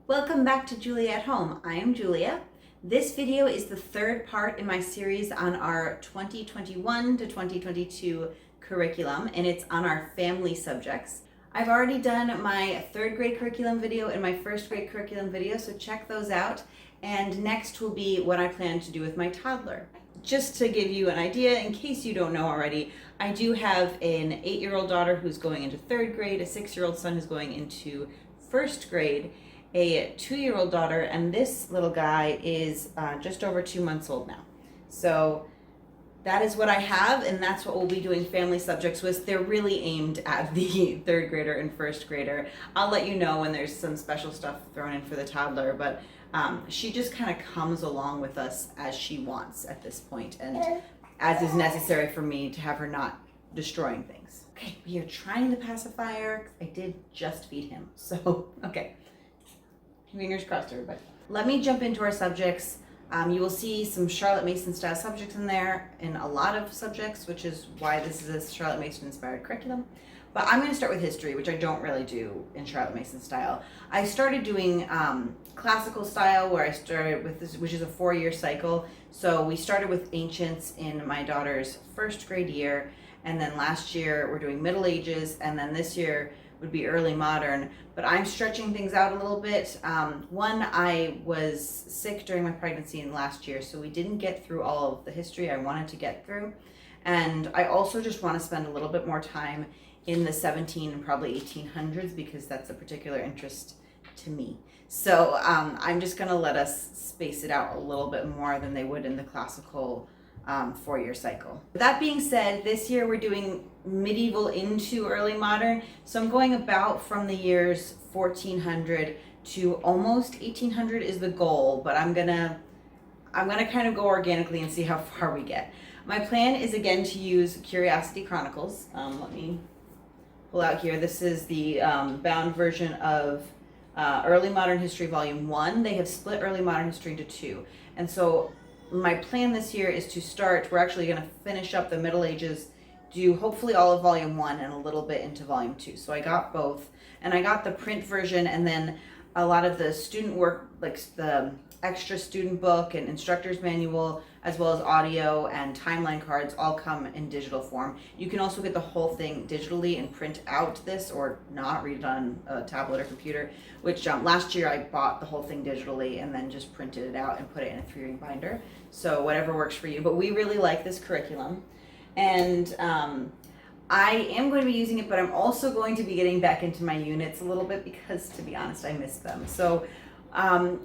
Welcome back to Julia at Home. I am Julia. This video is the third part in my series on our 2021 to 2022 curriculum, and it's on our family subjects. I've already done my third grade curriculum video and my first grade curriculum video, so check those out. And next will be what I plan to do with my toddler. Just to give you an idea, in case you don't know already, I do have an 8-year-old daughter who's going into third grade, a 6-year-old son who's going into first grade, a 2-year-old daughter, and this little guy is just over 2 months old now. So that is what I have, and that's what we'll be doing family subjects with. They're really aimed at the third grader and first grader. I'll let you know when there's some special stuff thrown in for the toddler, but she just kind of comes along with us as she wants at this point, and as is necessary for me to have her not destroying things. Okay, we are trying the pacifier. I did just feed him, so okay. Fingers crossed, everybody. Let me jump into our subjects. You will see some Charlotte Mason style subjects in there, in a lot of subjects, which is why this is a Charlotte Mason inspired curriculum. But I'm going to start with history, which I don't really do in Charlotte Mason style. I started doing classical style, where I started with this, which is a 4-year cycle. So we started with ancients in my daughter's first grade year, and then last year we're doing Middle Ages, and then this year would be early modern, but I'm stretching things out a little bit. One, I was sick during my pregnancy and last year, so we didn't get through all of the history I wanted to get through. And I also just want to spend a little bit more time in the 17 and probably 1800s, because that's a particular interest to me. So I'm just going to let us space it out a little bit more than they would in the classical 4-year cycle. That being said, this year we're doing medieval into early modern, so I'm going about from the years 1400 to almost 1800 is the goal, but I'm gonna kind of go organically and see how far we get. My plan is again to use Curiosity Chronicles. Let me pull out here. This is the bound version of Early Modern History Volume 1. They have split Early Modern History into 2, and so my plan this year is to start, we're actually going to finish up the Middle Ages, do hopefully all of Volume 1 and a little bit into Volume 2. So I got both, and I got the print version, and then a lot of the student work, like the extra student book and instructor's manual, as well as audio and timeline cards, all come in digital form. You can also get the whole thing digitally and print out this, or not, read it on a tablet or computer, which last year I bought the whole thing digitally and then just printed it out and put it in a 3-ring binder. So whatever works for you, but we really like this curriculum. And I am going to be using it, but I'm also going to be getting back into my units a little bit because, to be honest, I missed them. So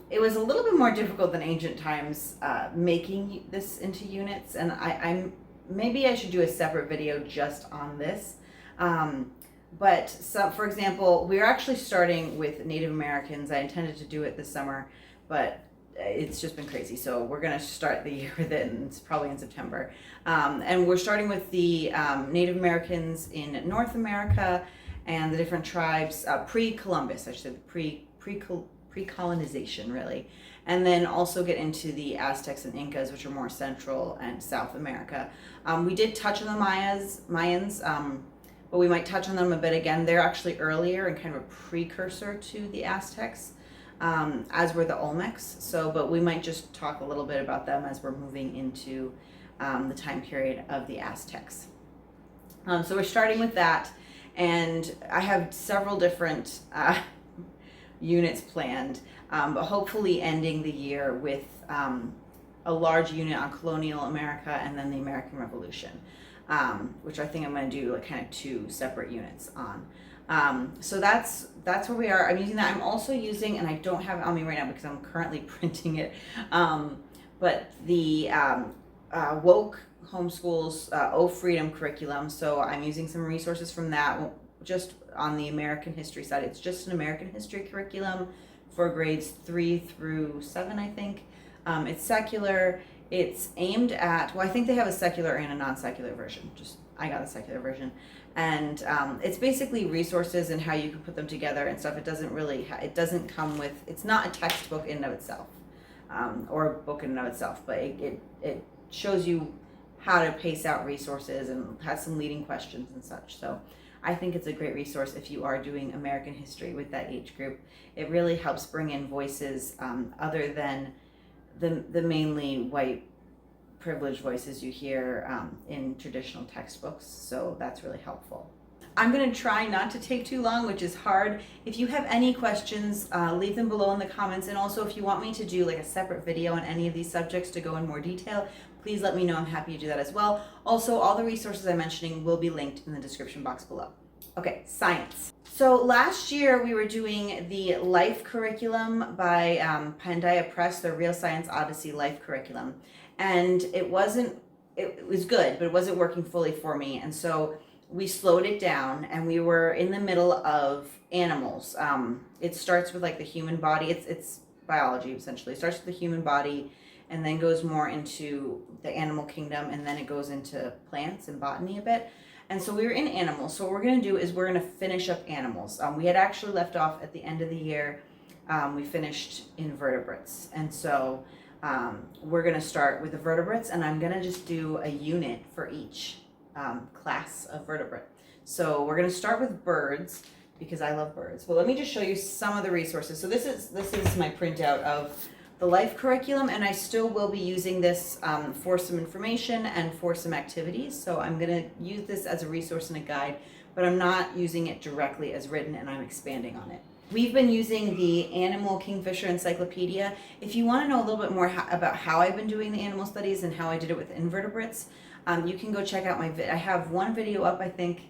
it was a little bit more difficult than ancient times making this into units, and maybe I should do a separate video just on this. But so, for example, we're actually starting with Native Americans. I intended to do it this summer, but it's just been crazy. So we're going to start the year with it, and it's probably in September. And we're starting with the Native Americans in North America and the different tribes, pre-Columbus, I should say, pre-colonization, really. And then also get into the Aztecs and Incas, which are more Central and South America. We did touch on the Mayans, but we might touch on them a bit again. They're actually earlier and kind of a precursor to the Aztecs, as were the Olmecs. So, but we might just talk a little bit about them as we're moving into the time period of the Aztecs. So we're starting with that, and I have several different units planned, but hopefully ending the year with a large unit on colonial America and then the American Revolution, which I think I'm going to do like kind of 2 separate units on. So that's where we are. I'm using that. I'm also using, and I don't have it on me right now because I'm currently printing it, but the Woke Homeschool's O Freedom curriculum. So I'm using some resources from that just on the American history side. It's just an American history curriculum for grades 3 through 7, I think. It's secular. It's aimed at, well, I think they have a secular and a non-secular version. I got a secular version. And it's basically resources and how you can put them together and stuff. It doesn't really, it doesn't come with, it's not a textbook in and of itself, or a book in and of itself, but it shows you how to pace out resources and has some leading questions and such. So I think it's a great resource if you are doing American history with that age group. It really helps bring in voices other than the mainly white privileged voices you hear in traditional textbooks, so that's really helpful. I'm going to try not to take too long, which is hard. If you have any questions, leave them below in the comments, and also if you want me to do like a separate video on any of these subjects to go in more detail, please let me know. I'm happy to do that as well. Also, all the resources I'm mentioning will be linked in the description box below. Okay, science. So last year we were doing the Life curriculum by Pandya Press, the Real Science Odyssey Life curriculum. And it was good, but it wasn't working fully for me. And so we slowed it down, and we were in the middle of animals. It starts with like the human body. It's biology essentially. It starts with the human body and then goes more into the animal kingdom, and then it goes into plants and botany a bit. And so we were in animals. So what we're going to do is we're going to finish up animals. We had actually left off at the end of the year. We finished invertebrates. And so we're going to start with the vertebrates, and I'm going to just do a unit for each class of vertebrate. So we're going to start with birds because I love birds. Well, let me just show you some of the resources. So this is my printout of the Life curriculum, and I still will be using this for some information and for some activities. So I'm going to use this as a resource and a guide, but I'm not using it directly as written, and I'm expanding on it. We've been using the Animal Kingfisher Encyclopedia. If you want to know a little bit more about how I've been doing the animal studies and how I did it with invertebrates, you can go check out my I have one video up, I think.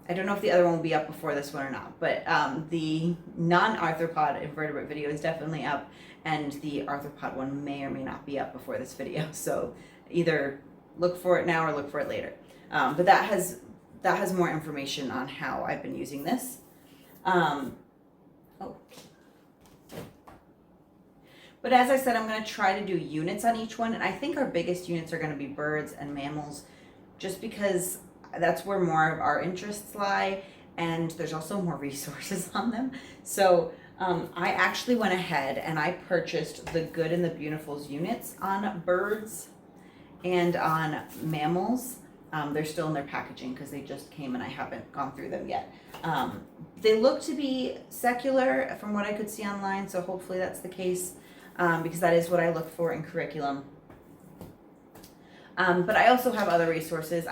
I don't know if the other one will be up before this one or not, but the non-arthropod invertebrate video is definitely up, and the arthropod one may or may not be up before this video. So either look for it now or look for it later. But that has more information on how I've been using this. But as I said, I'm going to try to do units on each one, and I think our biggest units are going to be birds and mammals, just because that's where more of our interests lie, and there's also more resources on them. So I actually went ahead and I purchased the Good and the Beautiful's units on birds and on mammals. They're still in their packaging because they just came and I haven't gone through them yet. They look to be secular from what I could see online, so hopefully that's the case, because that is what I look for in curriculum. But I also have other resources.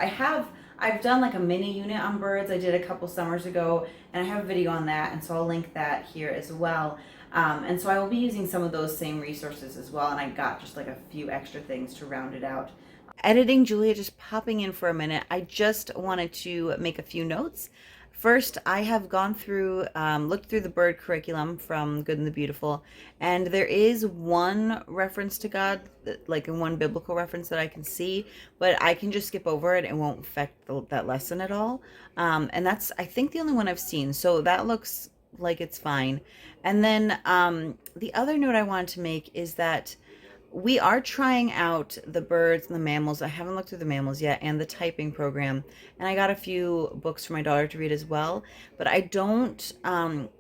I've done like a mini unit on birds. I did a couple summers ago, and I have a video on that, and so I'll link that here as well. And so I will be using some of those same resources as well, and I got just like a few extra things to round it out. Editing Julia just popping in for a minute. I just wanted to make a few notes. First, I have gone through, looked through the bird curriculum from Good and the Beautiful, and there is one reference to God, like in one biblical reference that I can see, but I can just skip over it. It won't affect that lesson at all. And that's, I think, the only one I've seen. So that looks like it's fine. And then the other note I wanted to make is that we are trying out the birds and the mammals. I haven't looked through the mammals yet, and the typing program. And I got a few books for my daughter to read as well. But I don't want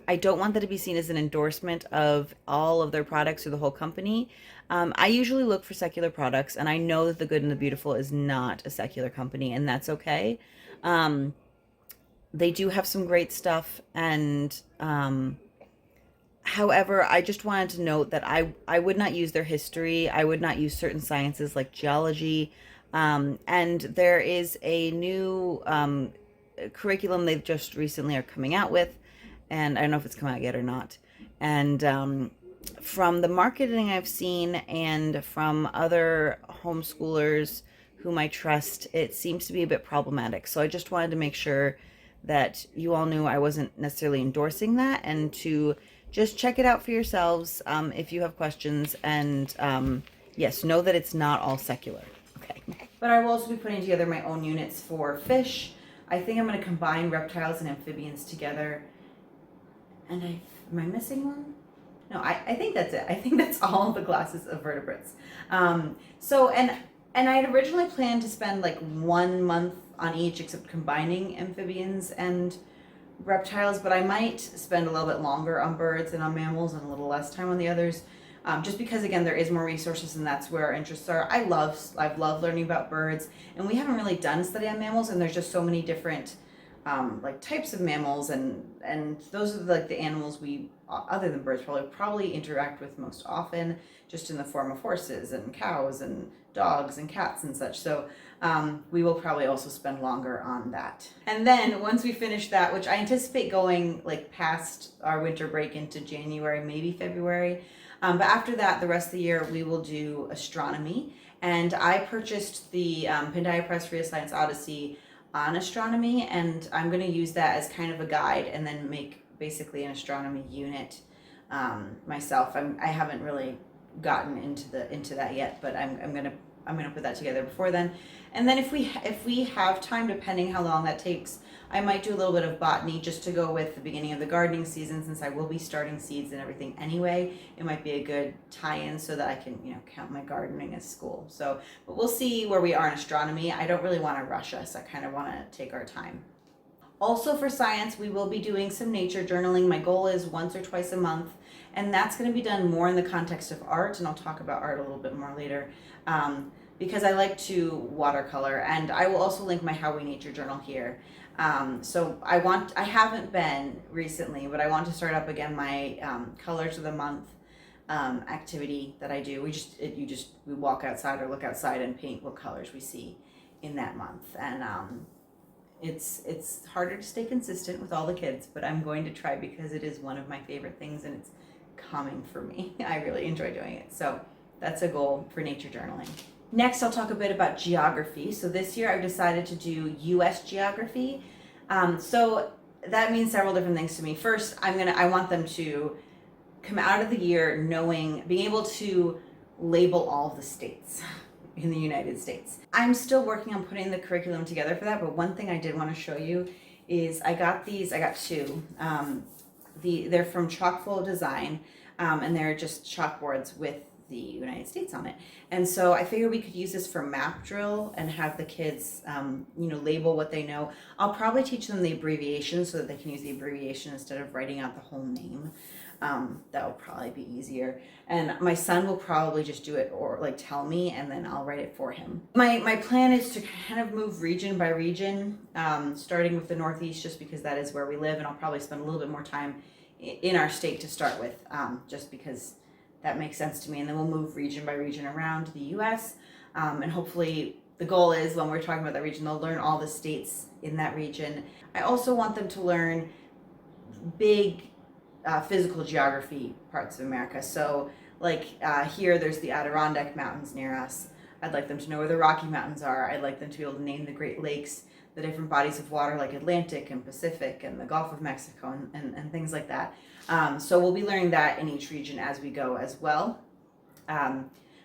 that to be seen as an endorsement of all of their products or the whole company. I usually look for secular products, and I know that the Good and the Beautiful is not a secular company, and that's okay. They do have some great stuff, and however, I just wanted to note that I would not use their history. I would not use certain sciences like geology. And there is a new curriculum they've just recently are coming out with. And I don't know if it's come out yet or not. And from the marketing I've seen and from other homeschoolers whom I trust, it seems to be a bit problematic. So I just wanted to make sure that you all knew I wasn't necessarily endorsing that, and to just check it out for yourselves if you have questions, and yes, know that it's not all secular. Okay. But I will also be putting together my own units for fish. I think I'm going to combine reptiles and amphibians together. And am I missing one? No, I think that's it. I think that's all the classes of vertebrates. And I had originally planned to spend like 1 month on each, except combining amphibians and reptiles, but I might spend a little bit longer on birds and on mammals and a little less time on the others, just because, again, there is more resources, and that's where our interests are. I've loved learning about birds, and we haven't really done study on mammals, and there's just so many different like types of mammals, and those are like the animals we, other than birds, probably interact with most often, just in the form of horses and cows and dogs and cats and such. So we will probably also spend longer on that. And then once we finish that, which I anticipate going like past our winter break into January, maybe February, but after that, the rest of the year, we will do astronomy. And I purchased the Pandaya Press Real Science Odyssey on astronomy, and I'm going to use that as kind of a guide and then make basically an astronomy unit myself. I haven't really gotten into that yet, but I'm gonna put that together before then. And then if we have time, depending how long that takes, I might do a little bit of botany just to go with the beginning of the gardening season, since I will be starting seeds and everything anyway. It might be a good tie-in so that I can, count my gardening as school. So, but we'll see where we are in astronomy. I don't really want to rush us. I kind of want to take our time. Also for science, we will be doing some nature journaling. My goal is once or twice a month, and that's going to be done more in the context of art, and I'll talk about art a little bit more later. Because I like to watercolor, and I will also link my How We Nature journal here. So I haven't been recently, but I want to start up again my colors of the month activity that I do. We walk outside or look outside and paint what colors we see in that month, and it's harder to stay consistent with all the kids, but I'm going to try because it is one of my favorite things and it's calming for me. I really enjoy doing it. So that's a goal for nature journaling. Next, I'll talk a bit about geography. So this year I've decided to do U.S. geography. So that means several different things to me. First, I want them to come out of the year being able to label all of the states in the United States. I'm still working on putting the curriculum together for that, but one thing I did want to show you is I got two. They're from Chalkful Design, and they're just chalkboards with the United States on it. And so I figured we could use this for map drill and have the kids, label what they know. I'll probably teach them the abbreviation so that they can use the abbreviation instead of writing out the whole name. That will probably be easier. And my son will probably just do it or like tell me, and then I'll write it for him. My plan is to kind of move region by region, starting with the Northeast, just because that is where we live, and I'll probably spend a little bit more time in our state to start with, just because that makes sense to me. And then we'll move region by region around the U.S. And hopefully the goal is when we're talking about that region, they'll learn all the states in that region. I also want them to learn big physical geography parts of America. So like here, there's the Adirondack Mountains near us. I'd like them to know where the Rocky Mountains are. I'd like them to be able to name the Great Lakes, the different bodies of water like Atlantic and Pacific and the Gulf of Mexico and things like that. So we'll be learning that in each region as we go as well.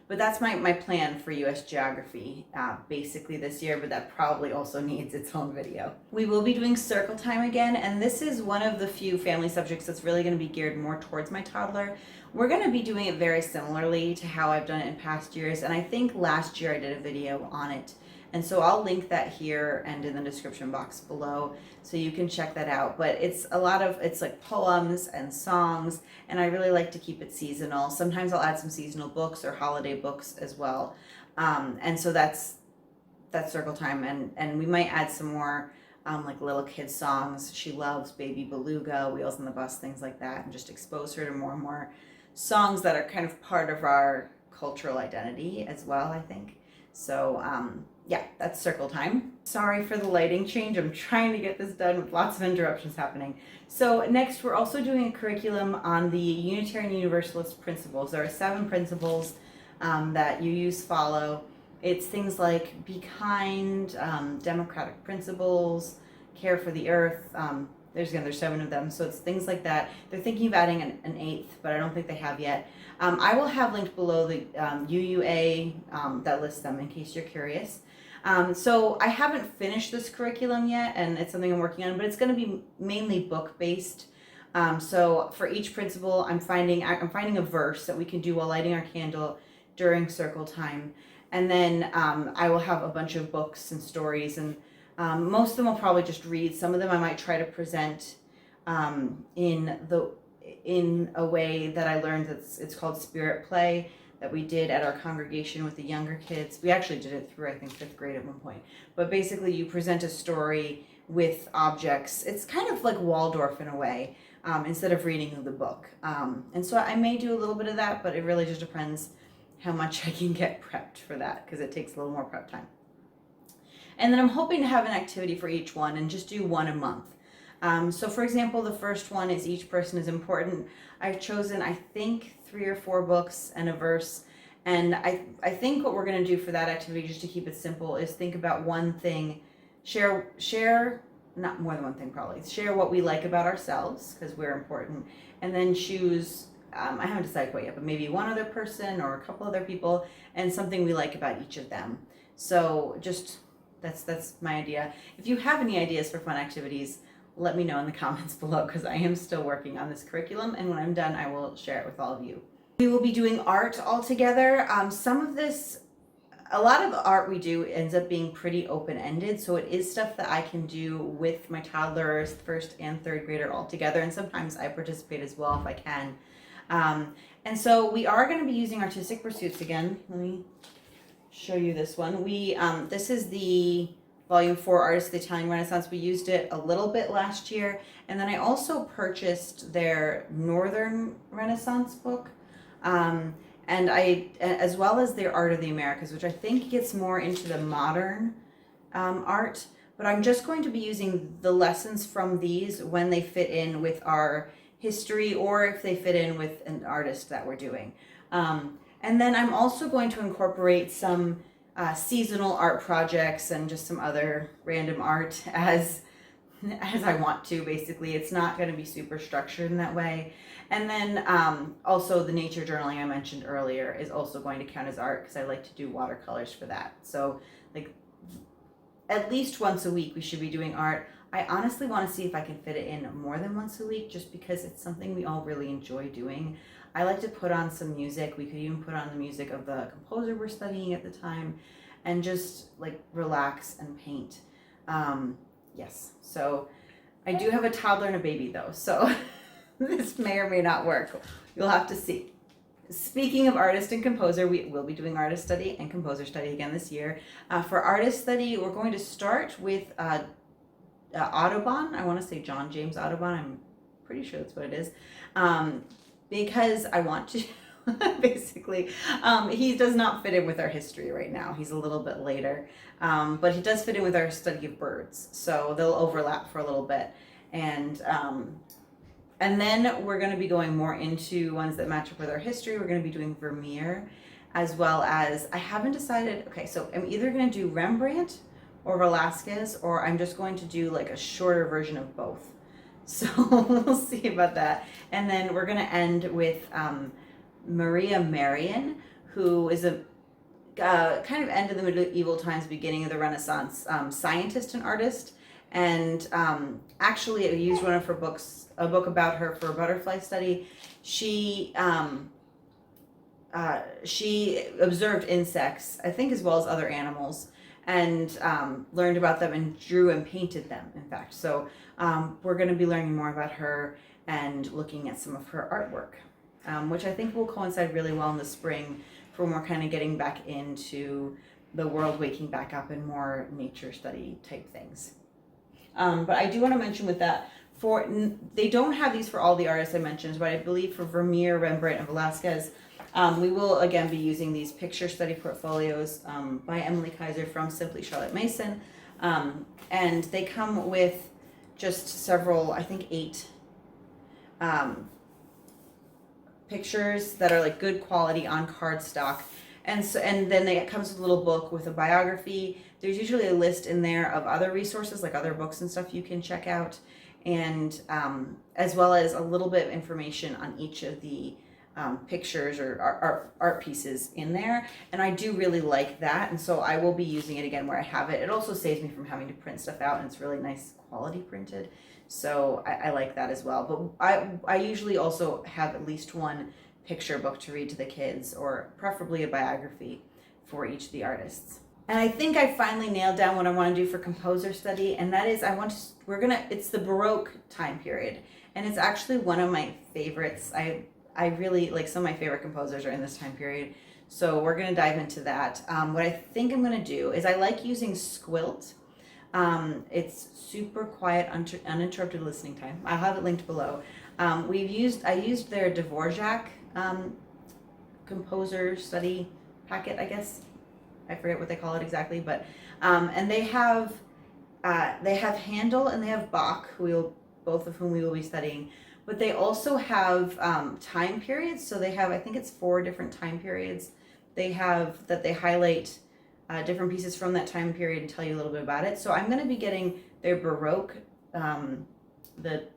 But that's my plan for U.S. geography basically this year, but that probably also needs its own video. We will be doing circle time again, and this is one of the few family subjects that's really going to be geared more towards my toddler. We're going to be doing it very similarly to how I've done it in past years, and I think last year I did a video on it. And so I'll link that here and in the description box below so you can check that out. But it's like poems and songs, and I really like to keep it seasonal. Sometimes I'll add some seasonal books or holiday books as well. And so that's circle time, and we might add some more like little kid songs. She loves Baby Beluga, Wheels on the Bus, things like that, and just expose her to more and more songs that are kind of part of our cultural identity as well, I think. So yeah, that's circle time. Sorry for the lighting change. I'm trying to get this done with lots of interruptions happening. So next, we're also doing a curriculum on the Unitarian Universalist principles. There are 7 principles that follow. It's things like be kind, democratic principles, care for the earth. There's 7 of them, so it's things like that. They're thinking of adding an 8th, but I don't think they have yet. I will have linked below the UUA that lists them in case you're curious. So I haven't finished this curriculum yet, and it's something I'm working on, but it's going to be mainly book-based. So for each principle, I'm finding a verse that we can do while lighting our candle during circle time. And then I will have a bunch of books and stories, and most of them I'll probably just read. Some of them I might try to present in a way that I learned it's called Spirit Play, that we did at our congregation with the younger kids. We actually did it through, I think, 5th grade at one point. But basically you present a story with objects. It's kind of like Waldorf in a way, instead of reading the book. And so I may do a little bit of that, but it really just depends how much I can get prepped for that, because it takes a little more prep time. And then I'm hoping to have an activity for each one and just do one a month. So for example, the first one is Each Person is Important. I've chosen, I think, 3 or 4 books and a verse. And I think what we're going to do for that activity, just to keep it simple, is think about one thing, share, not more than one thing probably, share what we like about ourselves, because we're important, and then choose, I haven't decided quite yet, but maybe one other person or a couple other people, and something we like about each of them. So just, that's my idea. If you have any ideas for fun activities, let me know in the comments below, because I am still working on this curriculum, and when I'm done, I will share it with all of you. We will be doing art all together. Some of this, a lot of the art we do ends up being pretty open-ended, so it is stuff that I can do with my toddlers, 1st and 3rd grader all together, and sometimes I participate as well if I can. And so we are going to be using Artistic Pursuits again. Let me show you this one. This is the Volume 4 Artists of the Italian Renaissance. We used it a little bit last year, and then I also purchased their Northern Renaissance book, and as well as their Art of the Americas, which I think gets more into the modern art. But I'm just going to be using the lessons from these when they fit in with our history, or if they fit in with an artist that we're doing. And then I'm also going to incorporate some seasonal art projects and just some other random art as I want to, basically. It's not going to be super structured in that way. And then also the nature journaling I mentioned earlier is also going to count as art, because I like to do watercolors for that. So like at least once a week we should be doing art. I honestly want to see if I can fit it in more than once a week, just because it's something we all really enjoy doing. I like to put on some music. We could even put on the music of the composer we're studying at the time, and just like relax and paint. Yes, so I do have a toddler and a baby though, so this may or may not work. You'll have to see. Speaking of artist and composer, we will be doing artist study and composer study again this year. For artist study, we're going to start with Audubon. I want to say John James Audubon. I'm pretty sure that's what it is. Because I want to, basically. He does not fit in with our history right now. He's a little bit later. But he does fit in with our study of birds. So they'll overlap for a little bit. And then we're going to be going more into ones that match up with our history. We're going to be doing Vermeer, as well as, I haven't decided, okay, so I'm either going to do Rembrandt or Velasquez, or I'm just going to do like a shorter version of both. So we'll see about that. And then we're going to end with Maria Marian, who is a kind of end of the medieval times, beginning of the Renaissance scientist and artist. And actually, I used one of her books, a book about her for a butterfly study. She observed insects, I think, as well as other animals, and learned about them and drew and painted them, in fact. So we're going to be learning more about her and looking at some of her artwork, which I think will coincide really well in the spring for when we're kind of getting back into the world waking back up and more nature study type things. But I do want to mention with that, they don't have these for all the artists I mentioned, but I believe for Vermeer, Rembrandt, and Velasquez, we will again be using these picture study portfolios by Emily Kaiser from Simply Charlotte Mason. And they come with just several, I think 8 pictures that are like good quality on cardstock. And then it comes with a little book with a biography. There's usually a list in there of other resources, like other books and stuff you can check out, and as well as a little bit of information on each of the pictures or art pieces in there. And I do really like that, and so I will be using it again where I have it. It also saves me from having to print stuff out, and it's really nice quality printed, so I like that as well. But I usually also have at least one picture book to read to the kids, or preferably a biography for each of the artists. And I think I finally nailed down what I want to do for composer study, and that is it's the Baroque time period, and it's actually one of my favorites. I really like, some of my favorite composers are in this time period, so we're going to dive into that. What I think I'm going to do is I like using Squilt, It's super quiet, uninterrupted listening time. I'll have it linked below. I used their Dvorak composer study packet, I guess. I forget what they call it exactly, but and they have Handel and they have Bach, both of whom we will be studying. But they also have time periods. So they have, I think it's 4 different time periods. They highlight different pieces from that time period and tell you a little bit about it. So I'm going to be getting their Baroque, the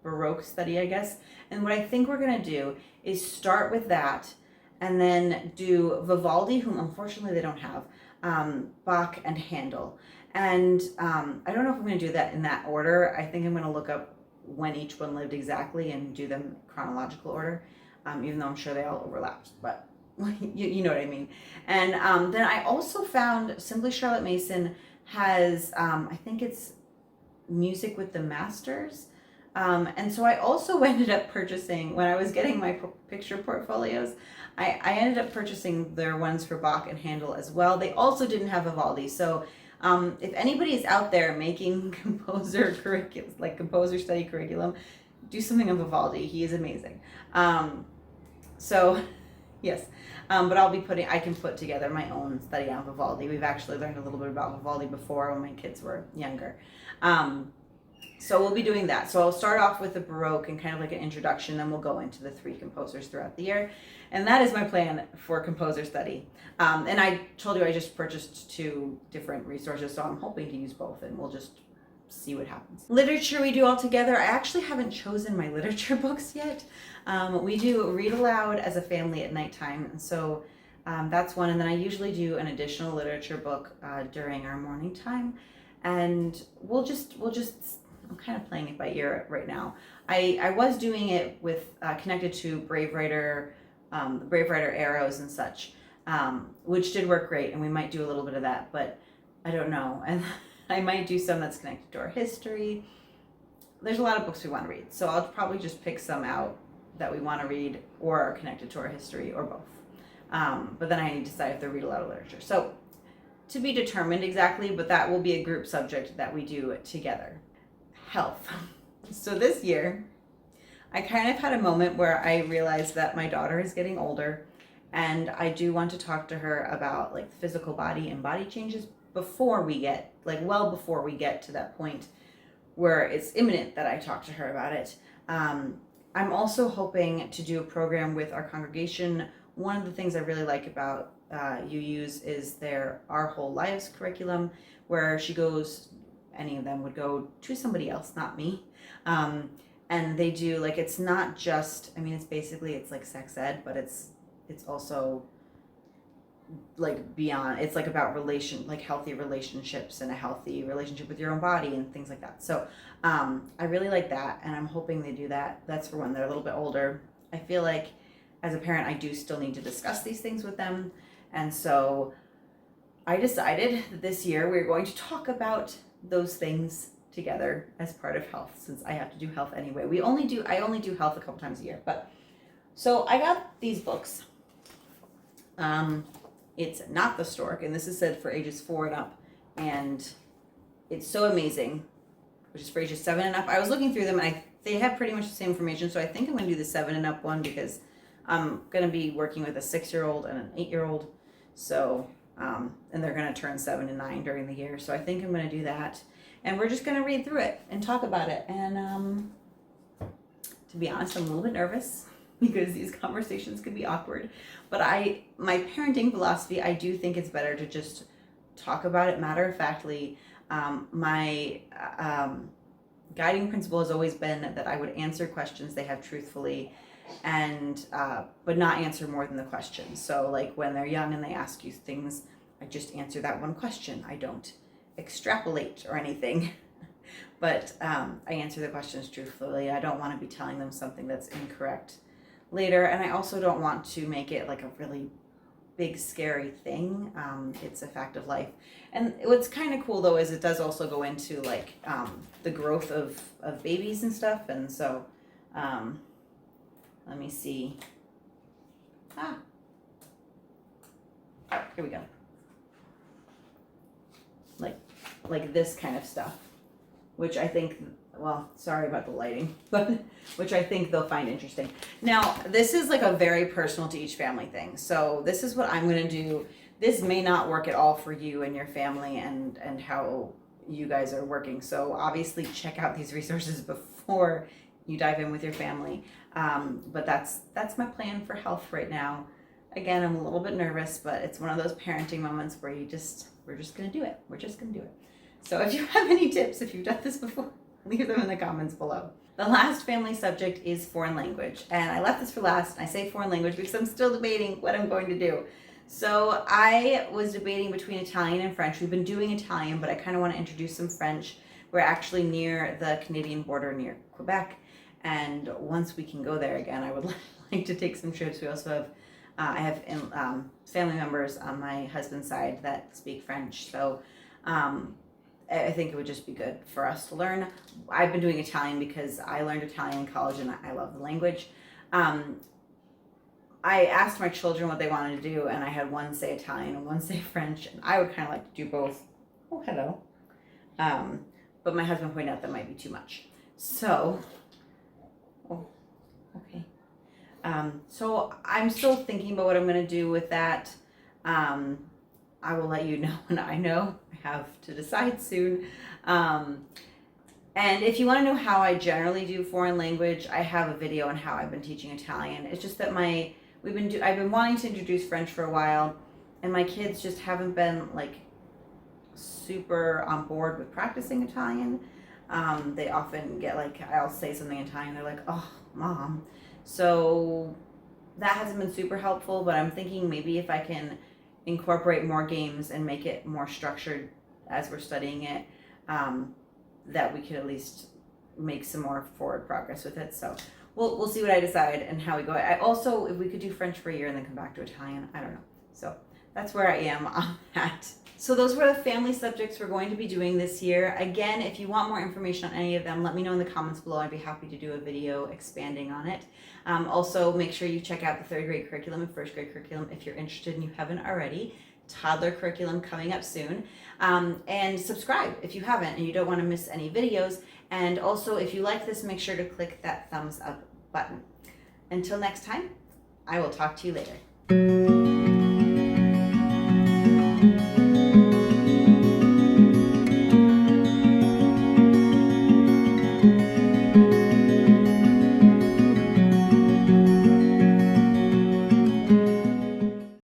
Baroque study, I guess. And what I think we're going to do is start with that and then do Vivaldi, whom unfortunately they don't have, Bach and Handel. And I don't know if I'm going to do that in that order. I think I'm going to look up when each one lived exactly and do them in chronological order, even though I'm sure they all overlapped, but you know what I mean. And then I also found Simply Charlotte Mason has, I think it's Music with the Masters. And so I also ended up purchasing, when I was getting my picture portfolios, I ended up purchasing their ones for Bach and Handel as well. They also didn't have Vivaldi. So if anybody is out there making composer study curriculum, do something on Vivaldi. He is amazing. So yes, but I can put together my own study on Vivaldi. We've actually learned a little bit about Vivaldi before when my kids were younger. So we'll be doing that. So I'll start off with the Baroque and kind of like an introduction, then we'll go into the 3 composers throughout the year. And that is my plan for composer study. And I told you I just purchased 2 different resources, so I'm hoping to use both, and we'll just see what happens. Literature we do all together. I actually haven't chosen my literature books yet. We do read aloud as a family at nighttime, and so that's one. And then I usually do an additional literature book during our morning time, and we'll just I'm kind of playing it by ear right now. I was doing it with connected to Brave Writer arrows and such, which did work great, and we might do a little bit of that, but I don't know. And I might do some that's connected to our history. There's a lot of books we want to read, so I'll probably just pick some out that we want to read or are connected to our history, or both. But then I need to decide if they're read aloud literature. So to be determined exactly, but that will be a group subject that we do together. Health. So this year, I kind of had a moment where I realized that my daughter is getting older, and I do want to talk to her about like physical body and body changes before we get, well before we get to that point where it's imminent that I talk to her about it. I'm also hoping to do a program with our congregation. One of the things I really like about UU's is their Our Whole Lives curriculum, where any of them would go to somebody else, not me. And they do, it's not just, it's like sex ed, but it's also beyond. It's about healthy relationships and a healthy relationship with your own body and things like that. So I really like that, and I'm hoping they do that. That's for when they're a little bit older. I feel like as a parent, I do still need to discuss these things with them. And so I decided that this year we're going to talk about those things together as part of health, since I have to do health anyway. I only do health a couple times a year. But so I got these books. It's Not the Stork, and this is said for ages 4 and up, and it's so amazing, which is for ages 7 and up. I was looking through them, and they have pretty much the same information, so I think I'm going to do the 7 and up one because I'm going to be working with a 6-year-old and an 8-year-old, so and they're going to turn 7 and 9 during the year, so I think I'm going to do that, and we're just going to read through it and talk about it. And to be honest, I'm a little bit nervous because these conversations can be awkward, but my parenting philosophy, I do think it's better to just talk about it matter-of-factly. My guiding principle has always been that I would answer questions they have truthfully, and but not answer more than the question. So when they're young and they ask you things, I just answer that one question. I don't extrapolate or anything, but I answer the questions truthfully. I don't want to be telling them something that's incorrect later, and I also don't want to make it a really big scary thing. It's a fact of life. And what's kind of cool though is it does also go into the growth of babies and stuff, and so let me see. Oh, here we go. like this kind of stuff, which I think, well, sorry about the lighting, but which I think they'll find interesting. Now, this is like a very personal to each family thing. So this is what I'm going to do. This may not work at all for you and your family and how you guys are working. So obviously check out these resources before you dive in with your family. But that's my plan for health right now. Again, I'm a little bit nervous, but it's one of those parenting moments where we're just going to do it. We're just going to do it. So if you have any tips, if you've done this before, leave them in the comments below. The last family subject is foreign language. And I left this for last. I say foreign language because I'm still debating what I'm going to do. So I was debating between Italian and French. We've been doing Italian, but I kind of want to introduce some French. We're actually near the Canadian border near Quebec. And once we can go there again, I would like to take some trips. We also have, I have family members on my husband's side that speak French. So I think it would just be good for us to learn. I've been doing Italian because I learned Italian in college and I love the language. I asked my children what they wanted to do, and I had one say Italian and one say French, and I would kind of like to do both. Oh, hello. But my husband pointed out that might be too much. So, oh, okay. So I'm still thinking about what I'm going to do with that. I will let you know when I know. I have to decide soon. And if you want to know how I generally do foreign language, I have a video on how I've been teaching Italian. It's just that I've been wanting to introduce French for a while, and my kids just haven't been like super on board with practicing Italian. They often get like, I'll say something in Italian, they're like, "Oh, Mom." So that hasn't been super helpful, but I'm thinking maybe if I can incorporate more games and make it more structured as we're studying it, that we could at least make some more forward progress with it. So we'll see what I decide and how we go. I also, if we could do French for a year and then come back to Italian, I don't know. So that's where I am on that. So those were the family subjects we're going to be doing this year. Again, if you want more information on any of them, let me know in the comments below. I'd be happy to do a video expanding on it. Also, make sure you check out the third grade curriculum and first grade curriculum if you're interested and you haven't already. Toddler curriculum coming up soon. And subscribe if you haven't and you don't want to miss any videos. And also, if you like this, make sure to click that thumbs up button. Until next time, I will talk to you later.